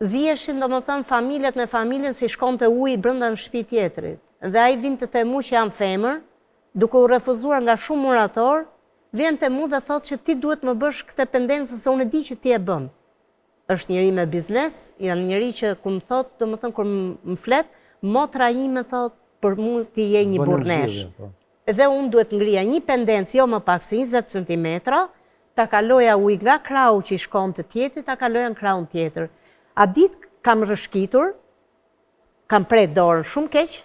zieshin domethënë familjet me familjen si shkonte uji brenda në shtëpi tjetrit. Dhe ai vinte te mu që jam femër, duke u refuzuar nga shumë murator, vjen te mu dhe thotë që ti duhet më bësh këtë pendencë se unë e di që ti e bën. Është njëri me biznes, janë njëri që kur më thotë, domethënë kur më flet, motra ime thotë për mu ti je një burrnesh. Dhe unë duhet ngrija një pendencë jo më pak se 20 cm, ta kaloja ujë nga krau që i shkon të tjetrit, ta kaloja në kraun tjetër. A ditë kam rëshkitur, kam pret dorën shumë keq,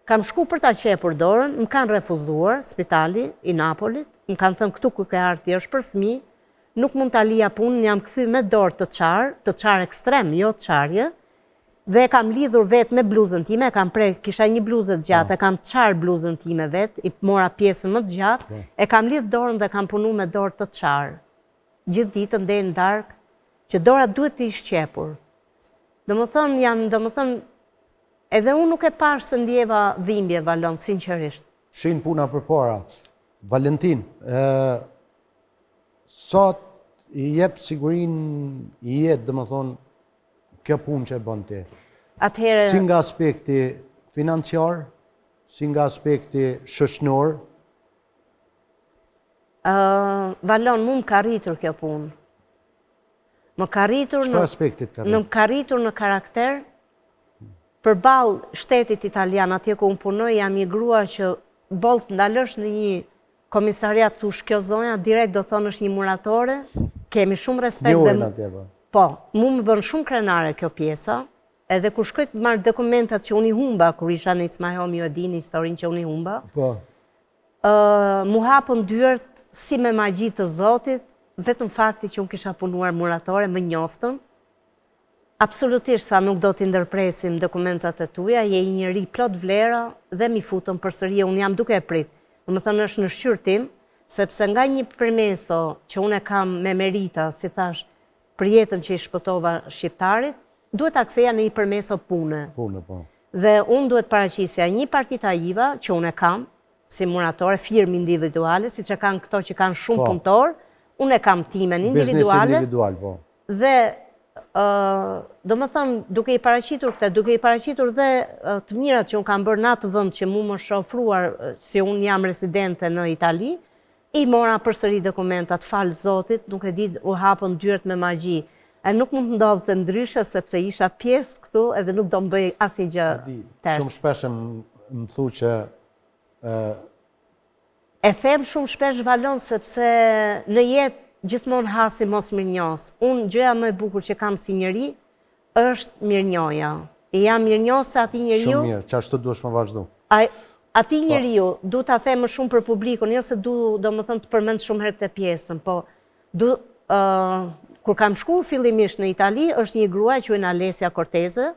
kam shku për ta qepur dorën, më kanë refuzuar spitali i Napolit, më kanë thënë këtu ku ke ardhur ti është për fëmijë, nuk mund ta lija punën, jam kthy me dorë të çar ekstrem, jo të çarje, dhe e kam lidhur vetë me bluzën time, kisha një bluzë të gjatë, e kam çar bluzën time vetë, i mora pjesën më të gjatë, e kam lidh dorën dhe kam punu me dorë të çar. Gjithë ditën deri në darkë, që dora duhet të shqepur. Domethënë, edhe unë nuk e pash se ndjeva dhimbje, Valon, sinqerisht. Fshin puna përpara. Valentin, sot i jep sigurinë i jetë, domethënë, kjo punë që e bën ti. Atëherë, si nga aspekti financiar, si nga aspekti shoqëror? Valon, mu më ka rritur kjo punë. Më ka rritur në karakter, përballë shtetit italian, atje ku unë punoj, jam një grua që boll të ndalësh në një komisariat thush kjo zonja, direkt do thonë është një muratore, kemi shumë respekt dhe po, mu më bën shumë krenare kjo pjesa, edhe kur shkoj të marr dokumentat që unë i humba, kur isha në It's My Home, ju e dini historinë që unë i humba, mu hapën dyert si me magji të Zotit, vetëm fakti që unë kisha punuar muratore, më njoftën, absolutisht tha nuk do t'i ndërpresim dokumentat e tuja, je i njëri plot vlera dhe mi futën përsëri, unë jam duke e prit. Më thënë është në shqyrtim, sepse nga një premeso që unë e kam me merita, si thash, për jetën që i shpëtova shqiptarit, duhet ta ktheja në një premeso pune. Dhe unë duhet paraqisja një partita IVA që unë e kam, si muratore, firmë individuale, si që kanë këto që kanë shumë punëtor, unë e kam timen individuale. Dhe do më thëmë, duke i paraqitur këte, duke i paraqitur dhe të mirat që unë kam bërë në atë vënd që mu më shofruar si unë jam residente në Itali, i mora përsëri dokumentat, falë Zotit, nuk e di u hapën dyert me magji. E nuk mund të ndodhë të ndryshe, sepse isha pjesë këtu edhe nuk do më bëj asnjë gjë tërës. Shumë shpesh më thu që... E them shumë shpesh, Valon, sepse në jetë gjithmonë hasi mos mirënjohës. Unë gjëja më e bukur që kam si njeri, është mirënjohja. E jam mirënjohës se ati njeriu... Shumë mirë, që ashtu duesh më vazhdu. Ati njeriu, du ta them më shumë për publikun, jo se do më thënë të përmend shumë herë këtë pjesën, po kur kam shku fillimisht në Itali, është një grua që quhen Alessia Cortese,